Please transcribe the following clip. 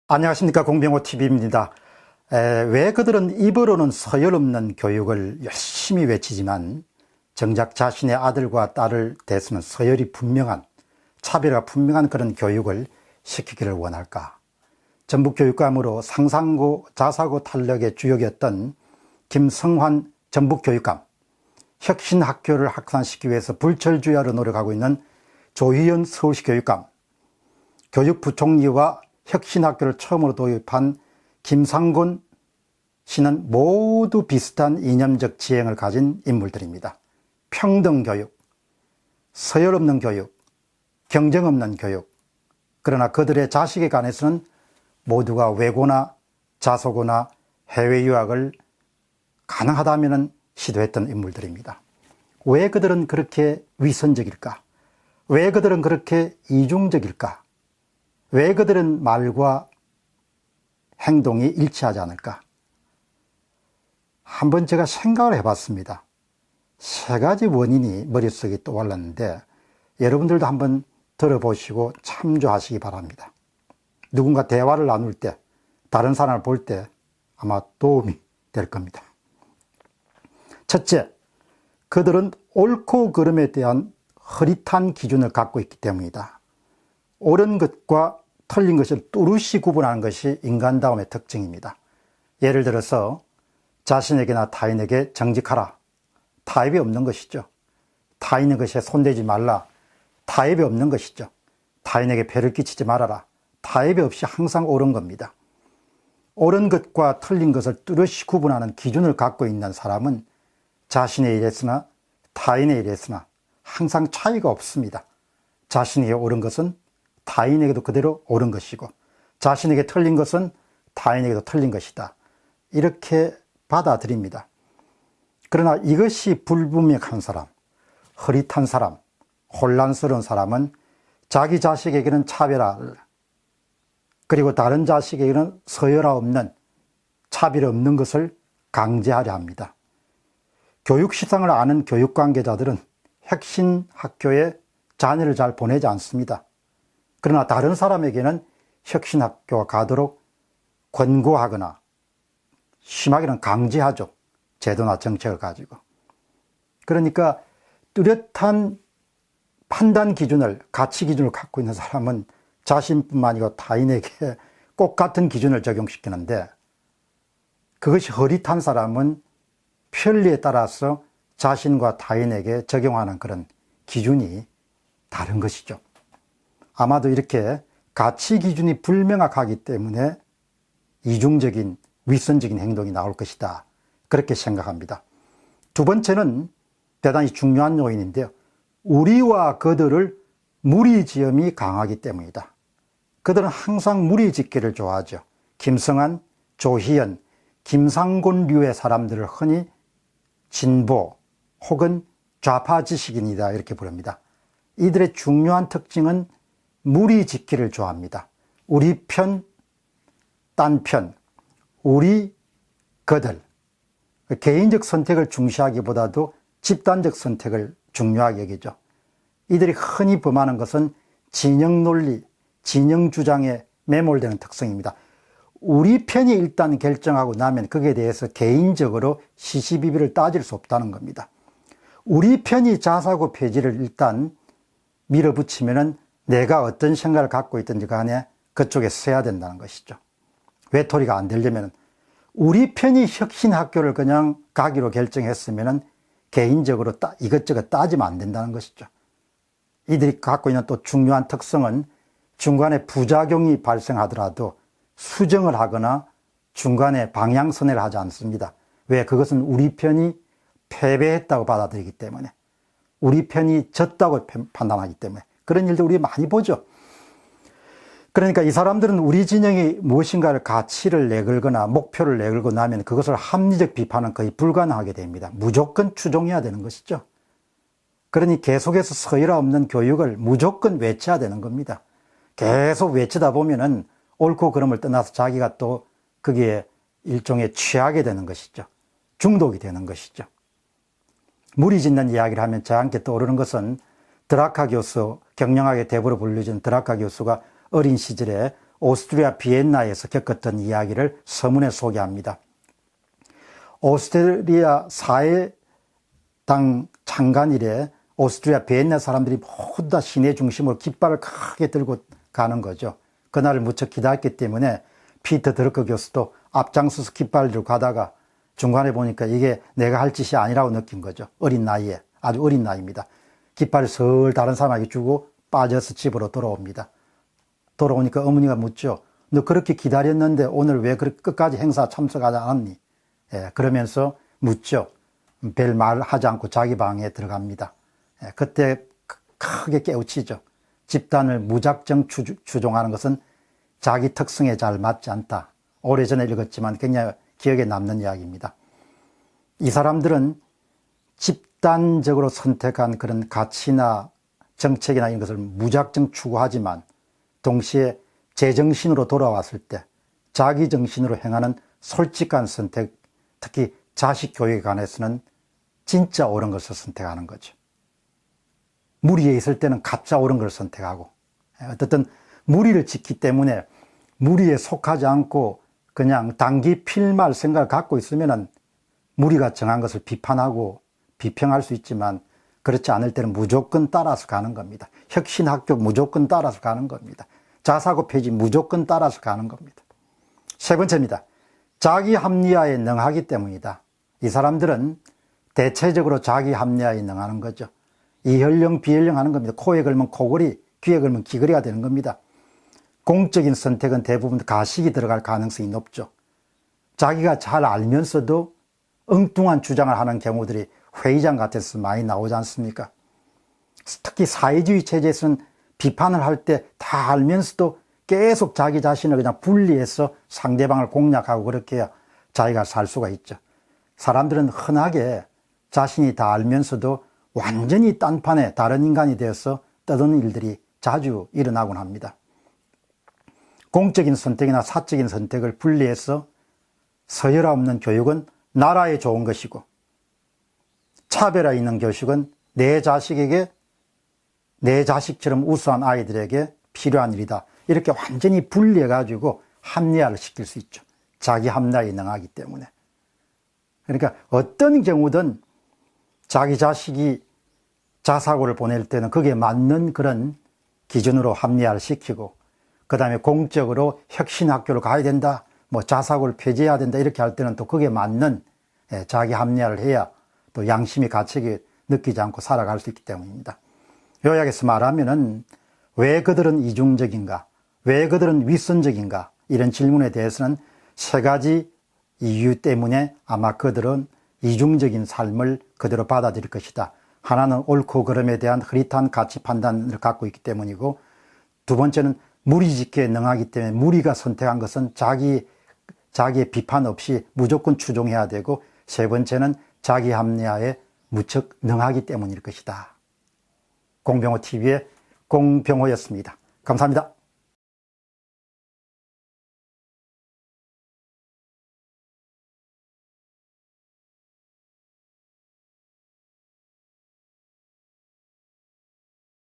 안녕하십니까, 공병호TV입니다. 왜 그들은 입으로는 서열없는 교육을 열심히 외치지만 정작 자신의 아들과 딸을 대해서는 서열이 분명한, 차별화가 분명한 그런 교육을 시키기를 원할까? 전북교육감으로 상상고, 자사고 탄력의 주역이었던 김성환 전북교육감, 혁신학교를 확산시키기 위해서 불철주야로 노력하고 있는 조희연 서울시 교육감, 교육부총리와 혁신학교를 처음으로 도입한 김상곤 씨는 모두 비슷한 이념적 지향을 가진 인물들입니다. 평등교육, 서열 없는 교육, 경쟁 없는 교육. 그러나 그들의 자식에 관해서는 모두가 외고나 자소고나 해외 유학을 가능하다면 시도했던 인물들입니다. 왜 그들은 그렇게 위선적일까? 왜 그들은 그렇게 이중적일까? 왜 그들은 말과 행동이 일치하지 않을까? 한번 제가 생각을 해봤습니다. 세 가지 원인이 머릿속에 떠올랐는데 여러분들도 한번 들어보시고 참조하시기 바랍니다. 누군가 대화를 나눌 때, 다른 사람을 볼 때 아마 도움이 될 겁니다. 첫째, 그들은 옳고 그름에 대한 흐릿한 기준을 갖고 있기 때문이다. 옳은 것과 틀린 것을 뚜렷이 구분하는 것이 인간다움의 특징입니다. 예를 들어서 자신에게나 타인에게 정직하라. 타협이 없는 것이죠. 타인의 것에 손대지 말라. 타협이 없는 것이죠. 타인에게 폐를 끼치지 말아라. 타협이 없이 항상 옳은 겁니다. 옳은 것과 틀린 것을 뚜렷이 구분하는 기준을 갖고 있는 사람은 자신의 일에서나 타인의 일에서나 항상 차이가 없습니다. 자신에게 옳은 것은 타인에게도 그대로 옳은 것이고 자신에게 틀린 것은 타인에게도 틀린 것이다. 이렇게 받아들입니다. 그러나 이것이 불분명한 사람, 흐릿한 사람, 혼란스러운 사람은 자기 자식에게는 차별화를, 그리고 다른 자식에게는 서열화 없는, 차별 없는 것을 강제하려 합니다. 교육 시장을 아는 교육 관계자들은 혁신학교에 자녀를 잘 보내지 않습니다. 그러나 다른 사람에게는 혁신학교가 가도록 권고하거나 심하게는 강제하죠. 제도나 정책을 가지고. 그러니까 뚜렷한 판단 기준을, 가치 기준을 갖고 있는 사람은 자신뿐만 아니고 타인에게 꼭 같은 기준을 적용시키는데 그것이 흐릿한 사람은 편리에 따라서 자신과 타인에게 적용하는 그런 기준이 다른 것이죠. 아마도 이렇게 가치 기준이 불명확하기 때문에 이중적인, 위선적인 행동이 나올 것이다. 그렇게 생각합니다. 두 번째는 대단히 중요한 요인인데요. 우리와 그들을 무리지음이 강하기 때문이다. 그들은 항상 무리짓기를 좋아하죠. 김성환, 조희연, 김상곤류의 사람들을 흔히 진보 혹은 좌파 지식인이다 이렇게 부릅니다. 이들의 중요한 특징은 무리짓기를 좋아합니다. 우리 편, 딴 편, 우리, 그들. 개인적 선택을 중시하기보다도 집단적 선택을 중요하게 여기죠. 이들이 흔히 범하는 것은 진영 논리, 진영 주장에 매몰되는 특성입니다. 우리 편이 일단 결정하고 나면 거기에 대해서 개인적으로 시시비비를 따질 수 없다는 겁니다. 우리 편이 자사고 폐지를 일단 밀어붙이면은 내가 어떤 생각을 갖고 있든지 간에 그쪽에 서야 된다는 것이죠. 외톨이가 안 되려면 우리 편이 혁신학교를 그냥 가기로 결정했으면 개인적으로 이것저것 따지면 안 된다는 것이죠. 이들이 갖고 있는 또 중요한 특성은 중간에 부작용이 발생하더라도 수정을 하거나 중간에 방향선회를 하지 않습니다. 왜? 그것은 우리 편이 패배했다고 받아들이기 때문에, 우리 편이 졌다고 판단하기 때문에 그런 일들 우리 많이 보죠. 그러니까 이 사람들은 우리 진영이 무엇인가를 가치를 내걸거나 목표를 내걸고 나면 그것을 합리적 비판은 거의 불가능하게 됩니다. 무조건 추종해야 되는 것이죠. 그러니 계속해서 서열화 없는 교육을 무조건 외쳐야 되는 겁니다. 계속 외치다 보면은 옳고 그름을 떠나서 자기가 또 거기에 일종의 취하게 되는 것이죠. 중독이 되는 것이죠. 무리짓는 이야기를 하면 저한테 떠오르는 것은 드라카 교수, 경영학의 대부로 불리진 드라카 교수가 어린 시절에 오스트리아 비엔나에서 겪었던 이야기를 서문에 소개합니다. 오스트리아 사회당 창간 이래 오스트리아 비엔나 사람들이 모두 다 시내 중심으로 깃발을 크게 들고 가는 거죠. 그날을 무척 기다렸기 때문에 피터 드러커 교수도 앞장서서 깃발을 들고 가다가 중간에 보니까 이게 내가 할 짓이 아니라고 느낀 거죠. 어린 나이에, 아주 어린 나이입니다. 깃발을 슬 다른 사람에게 주고 빠져서 집으로 돌아옵니다. 돌아오니까 어머니가 묻죠. 너 그렇게 기다렸는데 오늘 왜 끝까지 행사 참석하지 않았니? 예, 그러면서 묻죠. 별 말 하지 않고 자기 방에 들어갑니다. 예, 그때 크게 깨우치죠. 집단을 무작정 추종하는 것은 자기 특성에 잘 맞지 않다. 오래전에 읽었지만 굉장히 기억에 남는 이야기입니다. 이 사람들은 집단적으로 선택한 그런 가치나 정책이나 이런 것을 무작정 추구하지만 동시에 제정신으로 돌아왔을 때 자기 정신으로 행하는 솔직한 선택, 특히 자식 교육에 관해서는 진짜 옳은 것을 선택하는 거죠. 무리에 있을 때는 가짜 옳은 걸 선택하고, 어쨌든 무리를 짓기 때문에 무리에 속하지 않고 그냥 단기 필말 생각을 갖고 있으면은 무리가 정한 것을 비판하고 비평할 수 있지만 그렇지 않을 때는 무조건 따라서 가는 겁니다. 혁신학교 무조건 따라서 가는 겁니다. 자사고 폐지 무조건 따라서 가는 겁니다. 세 번째입니다. 자기 합리화에 능하기 때문이다. 이 사람들은 대체적으로 자기 합리화에 능하는 거죠. 이혈령 비혈령 하는 겁니다. 코에 걸면 코걸이, 귀에 걸면 귀걸이가 되는 겁니다. 공적인 선택은 대부분 가식이 들어갈 가능성이 높죠. 자기가 잘 알면서도 엉뚱한 주장을 하는 경우들이 회의장 같아서 많이 나오지 않습니까? 특히 사회주의 체제에서는 비판을 할 때 다 알면서도 계속 자기 자신을 그냥 분리해서 상대방을 공략하고 그렇게 해야 자기가 살 수가 있죠. 사람들은 흔하게 자신이 다 알면서도 완전히 딴판에 다른 인간이 되어서 떠드는 일들이 자주 일어나곤 합니다. 공적인 선택이나 사적인 선택을 분리해서 서열화 없는 교육은 나라에 좋은 것이고 차별화 있는 교육은 내 자식에게 내 자식처럼 우수한 아이들에게 필요한 일이다. 이렇게 완전히 분리해 가지고 합리화를 시킬 수 있죠. 자기 합리화에 능하기 때문에. 그러니까 어떤 경우든 자기 자식이 자사고를 보낼 때는 거기에 맞는 그런 기준으로 합리화를 시키고 그 다음에 공적으로 혁신학교로 가야 된다, 뭐 자사고를 폐지해야 된다 이렇게 할 때는 또 거기에 맞는 자기 합리화를 해야 또 양심이 가책이 느끼지 않고 살아갈 수 있기 때문입니다. 요약해서 말하면은 왜 그들은 이중적인가, 왜 그들은 윗선적인가 이런 질문에 대해서는 세 가지 이유 때문에 아마 그들은 이중적인 삶을 그대로 받아들일 것이다. 하나는 옳고 그름에 대한 흐릿한 가치 판단을 갖고 있기 때문이고, 두 번째는 무리짓기에 능하기 때문에 무리가 선택한 것은 자기의 비판 없이 무조건 추종해야 되고, 세 번째는 자기 합리화에 무척 능하기 때문일 것이다. 공병호 TV의 공병호였습니다. 감사합니다.